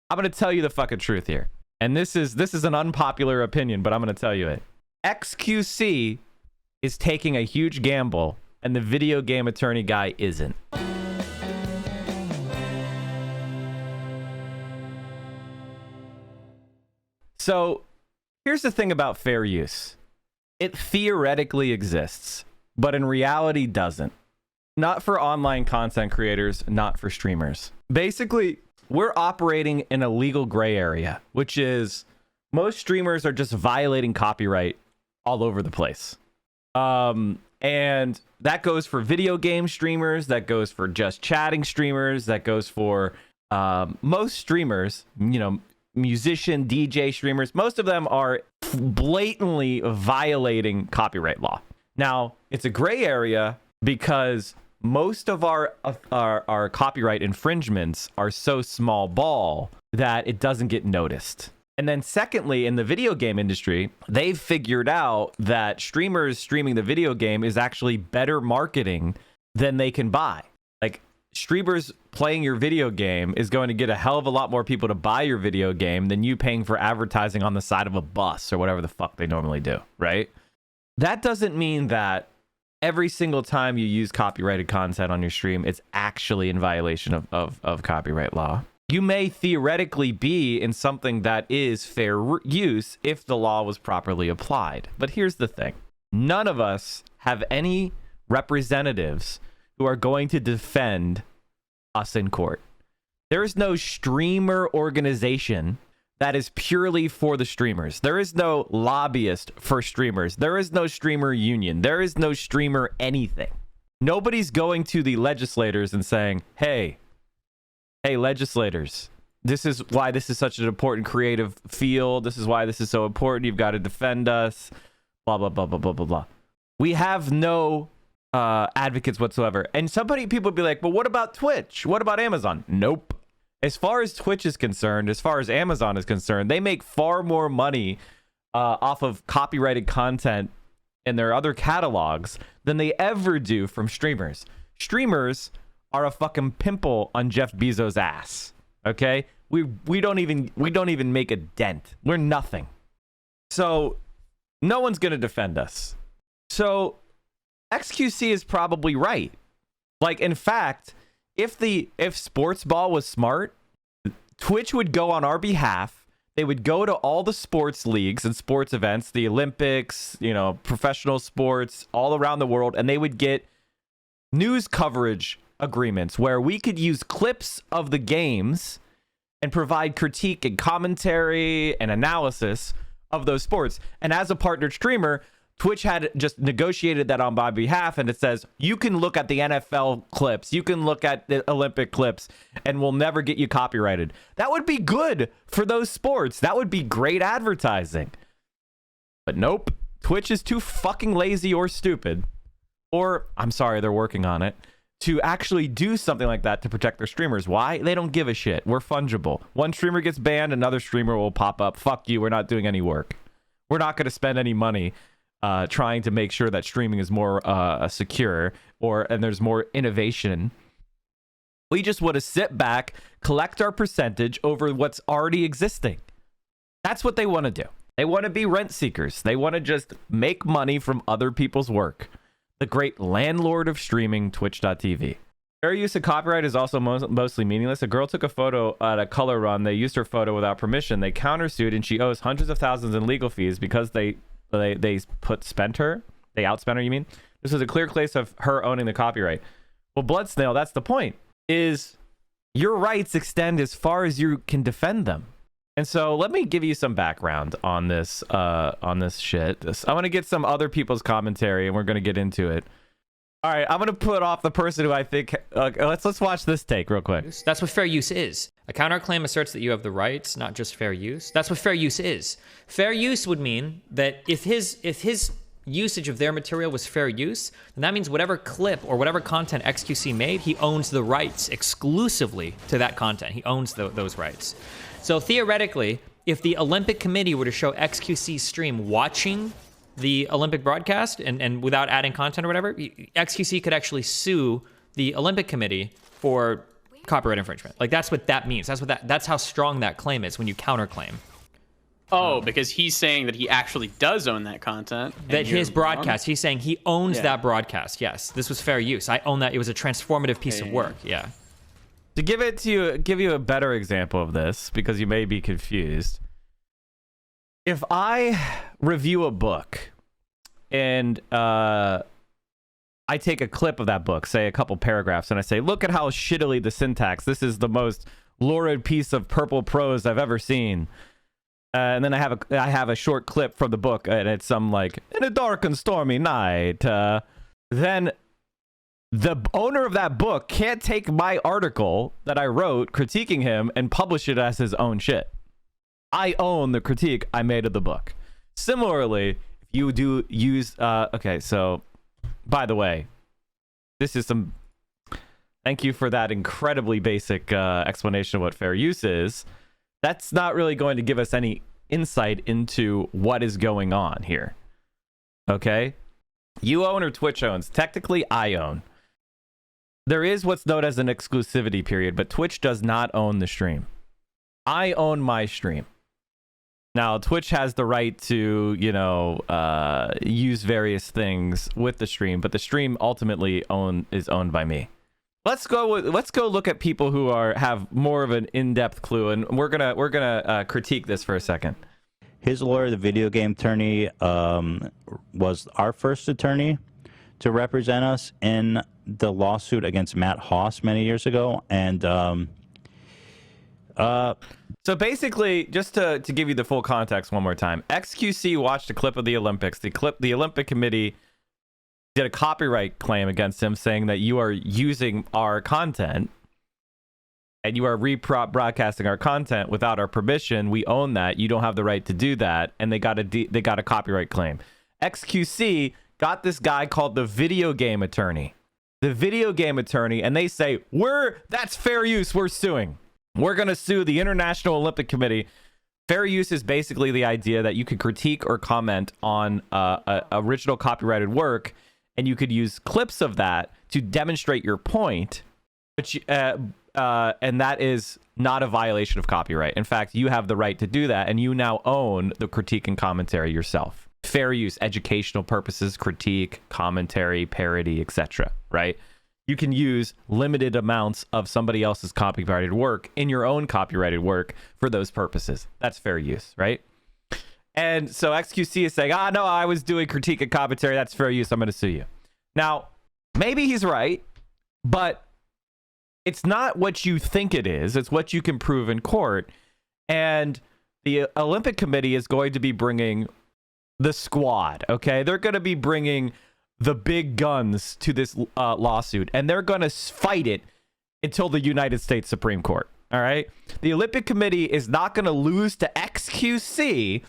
I'm going to tell you the fucking truth here. And this is an unpopular opinion, but I'm going to tell you it. XQC is taking a huge gamble, and the video game attorney guy isn't. So here's the thing about fair use. It theoretically exists, but in reality doesn't. Not for online content creators, not for streamers. Basically, we're operating in a legal gray area, which is most streamers are just violating copyright all over the place. And that goes for video game streamers, that goes for just chatting streamers, that goes for most streamers, you know, musician, DJ streamers. Most of them are blatantly violating copyright law. Now, it's a gray area because most of our copyright infringements are so small ball that it doesn't get noticed. And then secondly, in the video game industry, they've figured out that streamers streaming the video game is actually better marketing than they can buy. Like, streamers playing your video game is going to get a hell of a lot more people to buy your video game than you paying for advertising on the side of a bus or whatever the fuck they normally do, right? That doesn't mean that every single time you use copyrighted content on your stream, it's actually in violation of copyright law. You may theoretically be in something that is fair use if the law was properly applied. But here's the thing. None of us have any representatives who are going to defend us in court. There is no streamer organization that is purely for the streamers. There is no lobbyist for streamers. There is no streamer union. There is no streamer anything. Nobody's going to the legislators and saying, hey, legislators, this is why this is such an important creative field. This is why this is so important. You've got to defend us. Blah, blah, blah, blah, blah, blah, blah. We have no advocates whatsoever. And people would be like, well, what about Twitch? What about Amazon? Nope. As far as Twitch is concerned, as far as Amazon is concerned, they make far more money off of copyrighted content in their other catalogs than they ever do from streamers. Streamers are a fucking pimple on Jeff Bezos' ass. Okay? We don't even make a dent. We're nothing. So no one's gonna defend us. So XQC is probably right. Like, in fact, if Sports Ball was smart, Twitch would go on our behalf. They would go to all the sports leagues and sports events, the Olympics, you know, professional sports all around the world, and they would get news coverage agreements where we could use clips of the games and provide critique and commentary and analysis of those sports. And as a partnered streamer, Twitch had just negotiated that on my behalf, and it says, you can look at the NFL clips, you can look at the Olympic clips, and we'll never get you copyrighted. That would be good for those sports. That would be great advertising. But nope, Twitch is too fucking lazy or stupid, or, I'm sorry, they're working on it, to actually do something like that to protect their streamers. Why? They don't give a shit. We're fungible. One streamer gets banned, another streamer will pop up. Fuck you, we're not doing any work. We're not going to spend any money trying to make sure that streaming is more secure and there's more innovation. We just want to sit back, collect our percentage over what's already existing. That's what they want to do. They want to be rent seekers. They want to just make money from other people's work. The great landlord of streaming, Twitch.tv. Fair use of copyright is also mostly meaningless. A girl took a photo at a color run. They used her photo without permission. They countersued, and she owes hundreds of thousands in legal fees because they outspent her. You mean? This was a clear case of her owning the copyright. Well, Blood Snail, that's the point. Is your rights extend as far as you can defend them. And so let me give you some background on this shit. I want to get some other people's commentary, and we're going to get into it. All right, I'm going to put off the person who I think... let's watch this take real quick. That's what fair use is. A counterclaim asserts that you have the rights, not just fair use. That's what fair use is. Fair use would mean that if his usage of their material was fair use, then that means whatever clip or whatever content XQC made, he owns the rights exclusively to that content. He owns those rights. So theoretically, if the Olympic Committee were to show XQC's stream watching the Olympic broadcast and without adding content or whatever, XQC could actually sue the Olympic Committee for copyright infringement. Like that's what that means. That's how strong that claim is when you counterclaim. Oh, because he's saying that he actually does own that content. That his broadcast, he's saying he owns that broadcast. Yes, this was fair use. I own that. It was a transformative piece of work. Yeah. To give you a better example of this, because you may be confused. If I review a book and I take a clip of that book, say a couple paragraphs, and I say, look at how shittily the syntax, this is the most lurid piece of purple prose I've ever seen. And then I have a short clip from the book, and it's some like, in a dark and stormy night. Then the owner of that book can't take my article that I wrote critiquing him and publish it as his own shit. I own the critique I made of the book. Similarly, if you do use, okay, so by the way, this is some, thank you for that incredibly basic explanation of what fair use is. That's not really going to give us any insight into what is going on here. Okay? You own or Twitch owns. Technically, I own. There is what's known as an exclusivity period, but Twitch does not own the stream. I own my stream. Now, Twitch has the right to, use various things with the stream, but the stream ultimately is owned by me. Let's go look at people who have more of an in-depth clue, and we're gonna critique this for a second. His lawyer, the video game attorney, was our first attorney to represent us in the lawsuit against Matt Haas many years ago, and so basically, just to give you the full context one more time, XQC watched a clip of the Olympics. The Olympic Committee did a copyright claim against him, saying that you are using our content and you are rebroadcasting our content without our permission. We own that. You don't have the right to do that. And they got a copyright claim. XQC got this guy called the video game attorney. The video game attorney, and they say, that's fair use. We're suing. We're going to sue the International Olympic Committee. Fair use is basically the idea that you could critique or comment on original copyrighted work, and you could use clips of that to demonstrate your point, which, and that is not a violation of copyright. In fact, you have the right to do that, and you now own the critique and commentary yourself. Fair use, educational purposes, critique, commentary, parody, etc. Right? You can use limited amounts of somebody else's copyrighted work in your own copyrighted work for those purposes. That's fair use, right? And so XQC is saying, no, I was doing critique and commentary. That's fair use. I'm going to sue you. Now, maybe he's right, but it's not what you think it is. It's what you can prove in court. And the Olympic Committee is going to be bringing the squad, okay? They're going to be bringing the big guns to this lawsuit, and they're going to fight it until the United States Supreme Court, all right? The Olympic Committee is not going to lose to XQC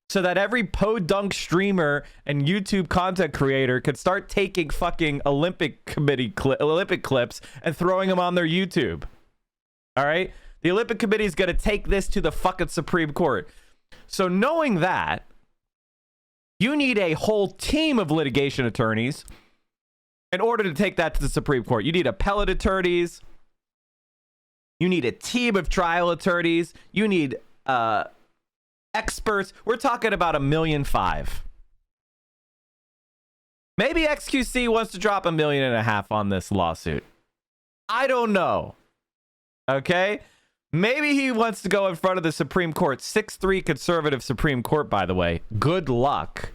so that every podunk streamer and YouTube content creator could start taking fucking Olympic clips and throwing them on their YouTube, all right? The Olympic Committee is going to take this to the fucking Supreme Court. So knowing that, you need a whole team of litigation attorneys in order to take that to the Supreme Court. You need appellate attorneys. You need a team of trial attorneys. You need experts. We're talking about $1.5 million. Maybe XQC wants to drop $1.5 million on this lawsuit. I don't know. Okay? Maybe he wants to go in front of the Supreme Court. 6-3 conservative Supreme Court, by the way. Good luck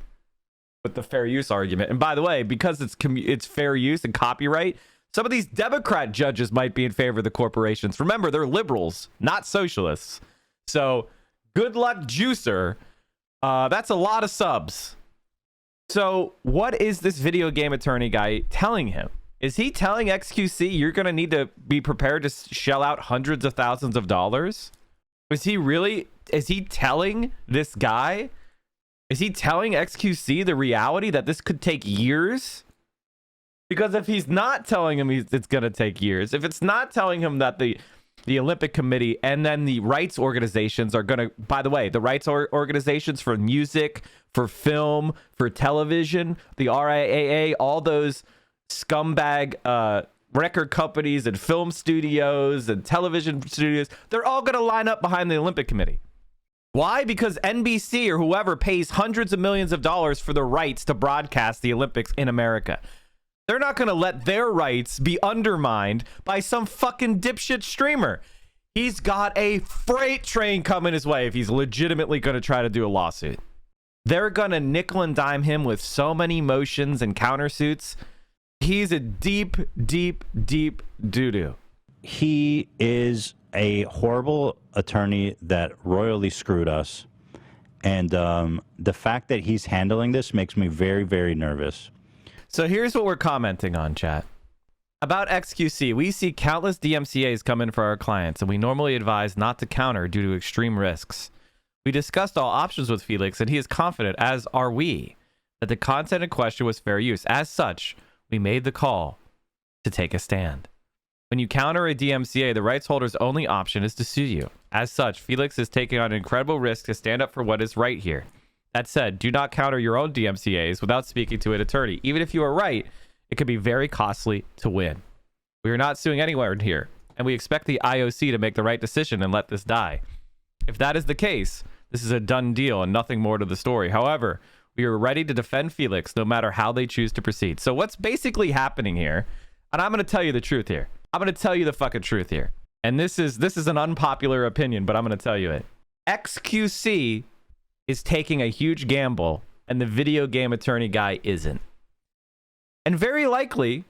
with the fair use argument. And by the way, because it's fair use and copyright, some of these Democrat judges might be in favor of the corporations. Remember, they're liberals, not socialists. So good luck, juicer. That's a lot of subs. So what is this video game attorney guy telling him? Is he telling XQC you're going to need to be prepared to shell out hundreds of thousands of dollars? Is he telling this guy? Is he telling XQC the reality that this could take years? Because if he's not telling him it's going to take years, if it's not telling him that the Olympic Committee and then the rights organizations are going to, by the way, the rights organizations for music, for film, for television, the RIAA, all those scumbag record companies and film studios and television studios, they're all going to line up behind the Olympic Committee. Why? Because NBC or whoever pays hundreds of millions of dollars for the rights to broadcast the Olympics in America. They're not going to let their rights be undermined by some fucking dipshit streamer. He's got a freight train coming his way if he's legitimately going to try to do a lawsuit. They're going to nickel and dime him with so many motions and countersuits. He's a deep, deep, deep doo-doo. He is a horrible attorney that royally screwed us. And the fact that he's handling this makes me very, very nervous. So here's what we're commenting on, chat. About XQC, we see countless DMCAs come in for our clients, and we normally advise not to counter due to extreme risks. We discussed all options with Felix, and he is confident, as are we, that the content in question was fair use. As such, we made the call to take a stand. When you counter a DMCA, the rights holder's only option is to sue you. As such, Felix is taking on an incredible risk to stand up for what is right here. That said, do not counter your own DMCAs without speaking to an attorney. Even if you are right, it could be very costly to win. We are not suing anyone here, and we expect the IOC to make the right decision and let this die. If that is the case, this is a done deal and nothing more to the story. However, we are ready to defend Felix no matter how they choose to proceed. So what's basically happening here, and I'm going to tell you the truth here. I'm going to tell you the fucking truth here. And this is an unpopular opinion, but I'm going to tell you it. XQC is taking a huge gamble, and the video game attorney guy isn't. And very likely,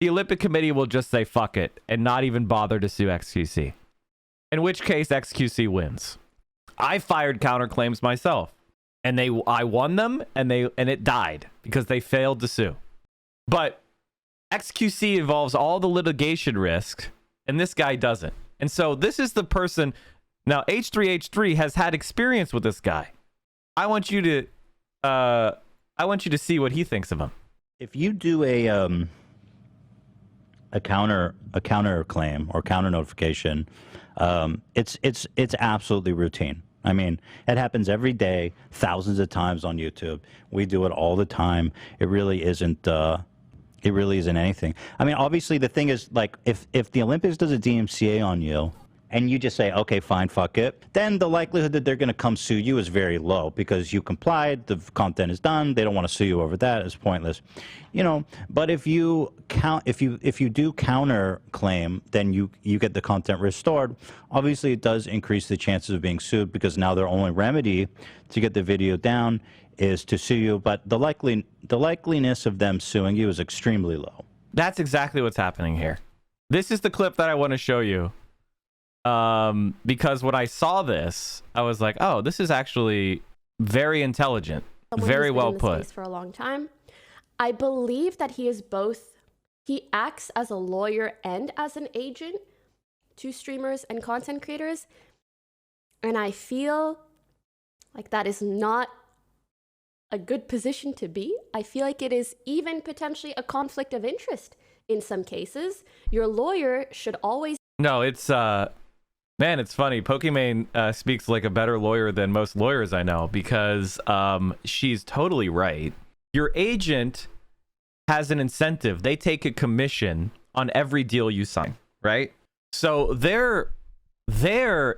the Olympic Committee will just say fuck it and not even bother to sue XQC. In which case, XQC wins. I fired counterclaims myself, and I won them, and it died because they failed to sue. But XQC involves all the litigation risk, and this guy doesn't. And so this is the person. Now, H3H3 has had experience with this guy. I want you to see what he thinks of him. If you do a counter claim or counter notification, it's absolutely routine. I mean, it happens every day, thousands of times on YouTube. We do it all the time. It really isn't. It really isn't anything. I mean, obviously, the thing is, like, if the Olympics does a DMCA on you, and you just say, okay, fine, fuck it, then the likelihood that they're going to come sue you is very low because you complied, the content is done, they don't want to sue you over that, it's pointless. You know, but if you do counter claim, then you get the content restored. Obviously, it does increase the chances of being sued because now their only remedy to get the video down is to sue you, but the likeliness of them suing you is extremely low. That's exactly what's happening here. This is the clip that I want to show you. Because when I saw this, I was like, oh, this is actually very intelligent, very well put. For a long time. I believe that he is both. He acts as a lawyer and as an agent to streamers and content creators. And I feel like that is not a good position to be. I feel like it is even potentially a conflict of interest in some cases. Your lawyer should always. No, it's man, it's funny. Pokimane speaks like a better lawyer than most lawyers I know because she's totally right. Your agent has an incentive. They take a commission on every deal you sign, right? So their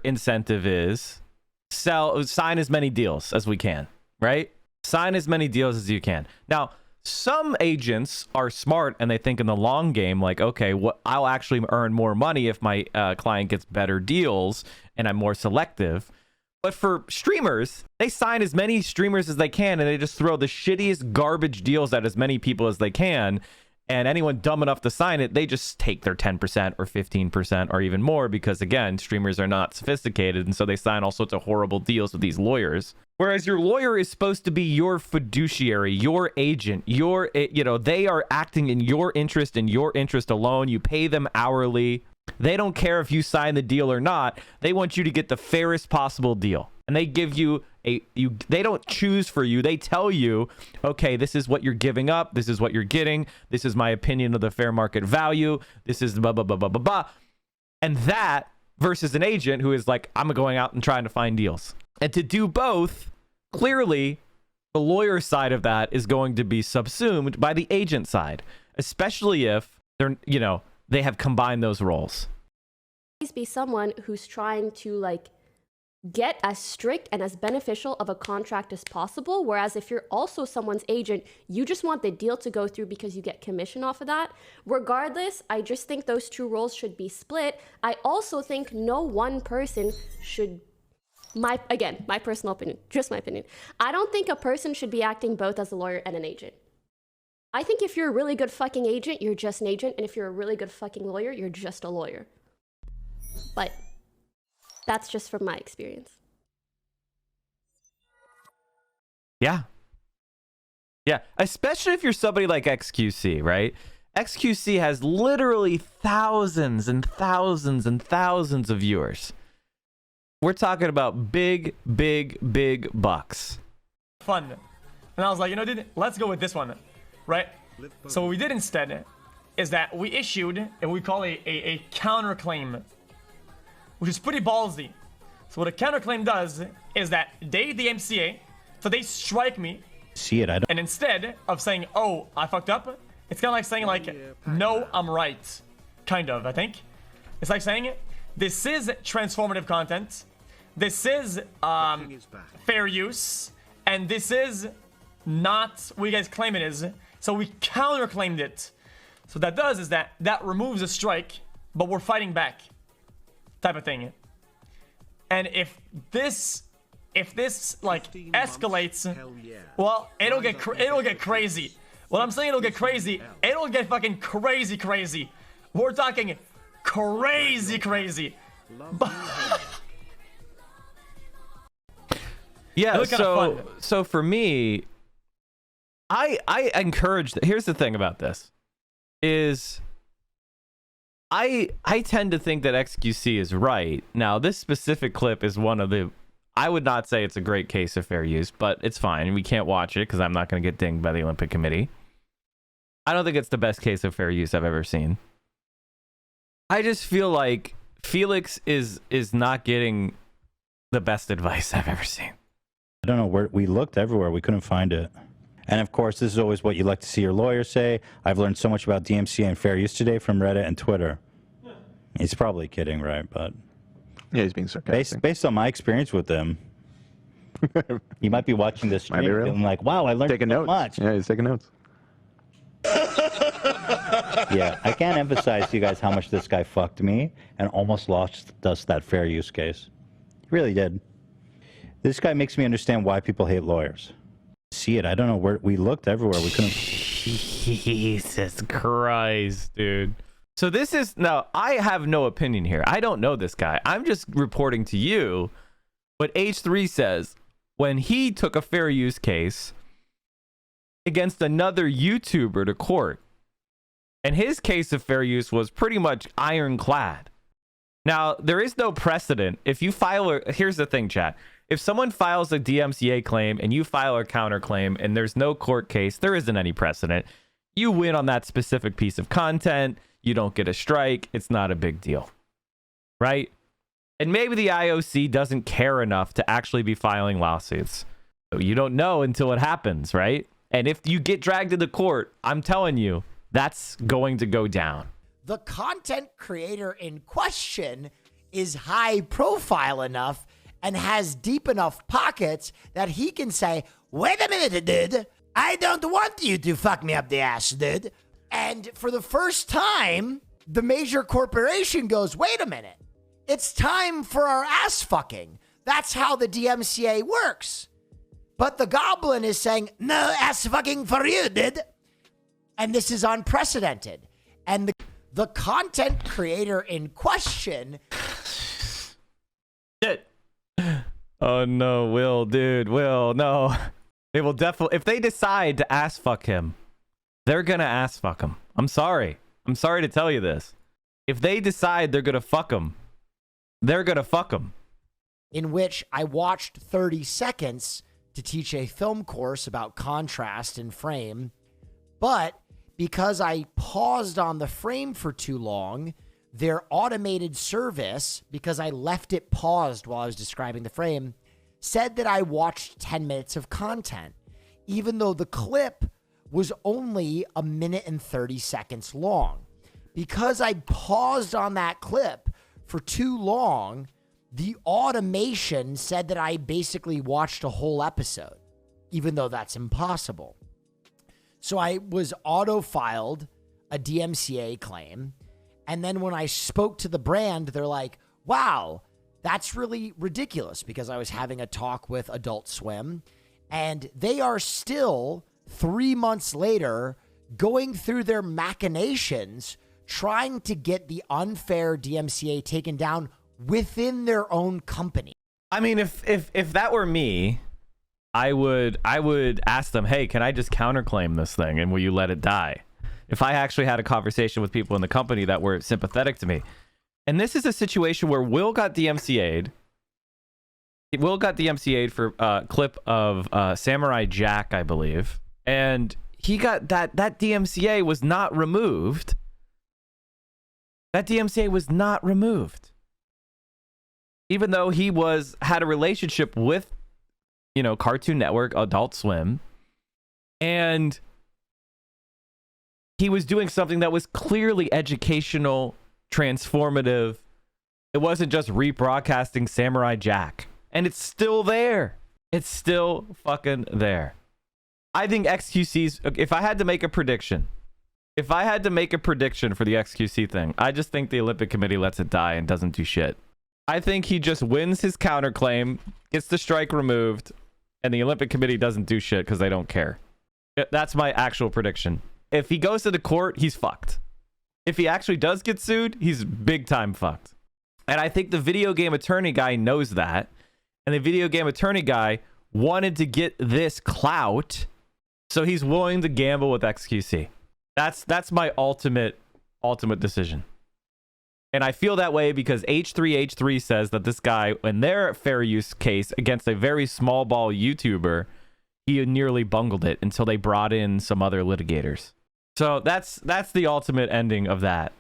incentive is sign as many deals as we can, right? Sign as many deals as you can. Now, some agents are smart and they think in the long game, like, okay, I'll actually earn more money if my client gets better deals and I'm more selective. But for streamers, they sign as many streamers as they can and they just throw the shittiest garbage deals at as many people as they can. And anyone dumb enough to sign it, they just take their 10% or 15% or even more because, again, streamers are not sophisticated. And so they sign all sorts of horrible deals with these lawyers. Whereas your lawyer is supposed to be your fiduciary, your agent, they are acting in your interest and your interest alone. You pay them hourly. They don't care if you sign the deal or not. They want you to get the fairest possible deal. And they give you they don't choose for you. They tell you, okay, this is what you're giving up. This is what you're getting. This is my opinion of the fair market value. This is blah, blah, blah, blah, blah, blah. And that versus an agent who is like, I'm going out and trying to find deals. And to do both, clearly, the lawyer side of that is going to be subsumed by the agent side, especially if they're, you know, they have combined those roles. Be someone who's trying to like get as strict and as beneficial of a contract as possible, whereas if you're also someone's agent, you just want the deal to go through because you get commission off of that. Regardless, I just think those two roles should be split. I also think no one person should, my personal opinion, just my opinion, I don't think a person should be acting both as a lawyer and an agent. I think if you're a really good fucking agent, you're just an agent, and if you're a really good fucking lawyer, you're just a lawyer. But that's just from my experience. Yeah. Yeah. Especially if you're somebody like XQC, right? XQC has literally thousands and thousands and thousands of viewers. We're talking about big, big, big bucks. Fun. And I was like, you know, dude, let's go with this one, right? So what we did instead is that we issued, and we call a counterclaim, which is pretty ballsy. So what a counterclaim does is that they DMCA, so they strike me. See it, I don't. And instead of saying, oh, I fucked up, it's kind of like saying like, no, I'm right. Kind of, I think. It's like saying, this is transformative content. This is fair use. And this is not what you guys claim it is. So we counterclaimed it. So what that does is that removes a strike, but we're fighting back. Type of thing. And if this like escalates, well, it'll get crazy. Well, I'm saying it'll get crazy. It'll get fucking crazy. We're talking crazy. Yeah, so for me, I encourage, here's the thing about this, is I tend to think that XQC is right. Now, this specific clip is one of the, I would not say it's a great case of fair use, but it's fine. We can't watch it because I'm not going to get dinged by the Olympic Committee. I don't think it's the best case of fair use I've ever seen. I just feel like Felix is not getting the best advice I've ever seen. I don't know where we looked everywhere. We couldn't find it. And of course, this is always what you like to see your lawyer say. I've learned so much about DMCA and fair use today from Reddit and Twitter. He's probably kidding, right? But yeah, he's being sarcastic. Based on my experience with him, he might be watching this stream feeling like, wow, I learned so much. Yeah, he's taking notes. Yeah, I can't emphasize to you guys how much this guy fucked me and almost lost us that fair use case. He really did. This guy makes me understand why people hate lawyers. See it. I don't know where we looked everywhere. We couldn't. Jesus Christ, dude. So this is, now I have no opinion here. I don't know this guy. I'm just reporting to you what H3 says when he took a fair use case against another YouTuber to court. And his case of fair use was pretty much ironclad. Now, there is no precedent. If you file here's the thing, chat. If someone files a DMCA claim and you file a counterclaim and there's no court case, there isn't any precedent. You win on that specific piece of content. You don't get a strike. It's not a big deal. Right? And maybe the IOC doesn't care enough to actually be filing lawsuits. So you don't know until it happens, right? And if you get dragged into court, I'm telling you, that's going to go down. The content creator in question is high profile enough and has deep enough pockets that he can say, wait a minute, dude. I don't want you to fuck me up the ass, dude. And for the first time, the major corporation goes, wait a minute. It's time for our ass fucking. That's how the DMCA works. But the goblin is saying, no ass fucking for you, dude. And this is unprecedented. And the content creator in question. Shit. Oh no, Will, dude, Will, no. They will definitely, if they decide to ass fuck him, they're gonna ass fuck him. I'm sorry to tell you this. If they decide they're gonna fuck him, they're gonna fuck him. In which I watched 30 seconds to teach a film course about contrast and frame, but because I paused on the frame for too long, their automated service, because I left it paused while I was describing the frame, said that I watched 10 minutes of content, even though the clip was only 1 minute and 30 seconds long. because I paused on that clip for too long, the automation said that I basically watched a whole episode, even though that's impossible. So I was auto-filed a DMCA claim. And then when I spoke to the brand, they're like, wow, that's really ridiculous, because I was having a talk with Adult Swim, and they are still 3 months later going through their machinations, trying to get the unfair DMCA taken down within their own company. I mean, if that were me, I would ask them, hey, can I just counterclaim this thing, and will you let it die? If I actually had a conversation with people in the company that were sympathetic to me. And this is a situation where Will got DMCA'd. Will got DMCA'd for a clip of Samurai Jack, I believe. And he got that DMCA was not removed. That DMCA was not removed. Even though he had a relationship with, Cartoon Network, Adult Swim, and he was doing something that was clearly educational, transformative. It wasn't just rebroadcasting Samurai Jack. And it's still there. It's still fucking there. I think XQC's, if I had to make a prediction for the XQC thing, I just think the Olympic Committee lets it die and doesn't do shit. I think he just wins his counterclaim, gets the strike removed, and the Olympic Committee doesn't do shit because they don't care. That's my actual prediction. If he goes to the court, he's fucked. If he actually does get sued, he's big time fucked. And I think the video game attorney guy knows that. And the video game attorney guy wanted to get this clout, so he's willing to gamble with XQC. That's my ultimate decision. And I feel that way because H3H3 says that this guy, in their fair use case against a very small ball YouTuber, he nearly bungled it until they brought in some other litigators. So that's the ultimate ending of that.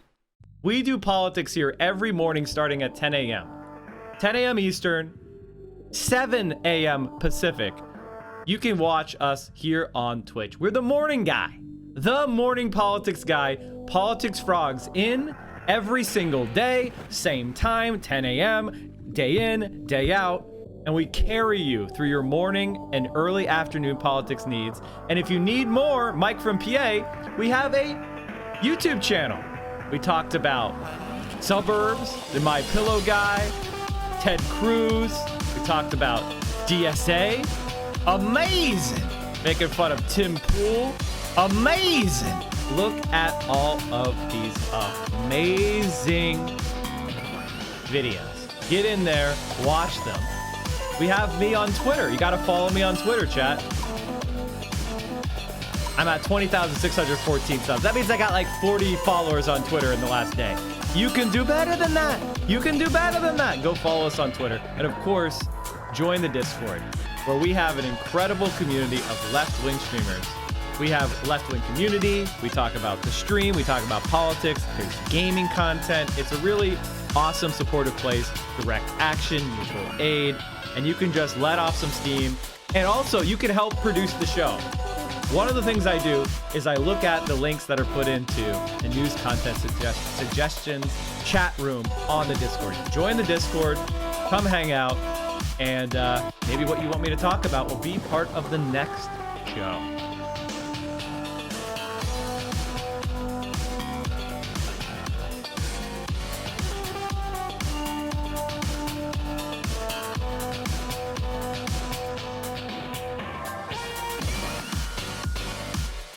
We do politics here every morning starting at 10 a.m. 10 a.m. Eastern, 7 a.m. Pacific. You can watch us here on Twitch. We're the morning guy. The morning politics guy. Politics Frogs in every single day. Same time, 10 a.m. Day in, day out. And we carry you through your morning and early afternoon politics needs. And if you need more, Mike from PA, we have a YouTube channel. We talked about Suburbs, the My Pillow guy, Ted Cruz. We talked about DSA. Amazing. Making fun of Tim Pool. Amazing. Look at all of these amazing videos. Get in there, watch them. We have me on Twitter. You got to follow me on Twitter, chat. I'm at 20,614 subs. That means I got like 40 followers on Twitter in the last day. You can do better than that. You can do better than that. Go follow us on Twitter. And of course, join the Discord, where we have an incredible community of left-wing streamers. We have left-wing community. We talk about the stream. We talk about politics. There's gaming content. It's a really awesome, supportive place. Direct action, mutual aid. And you can just let off some steam. And also, you can help produce the show. One of the things I do is I look at the links that are put into the news content suggestions chat room on the Discord. Join the Discord, come hang out, and maybe what you want me to talk about will be part of the next show.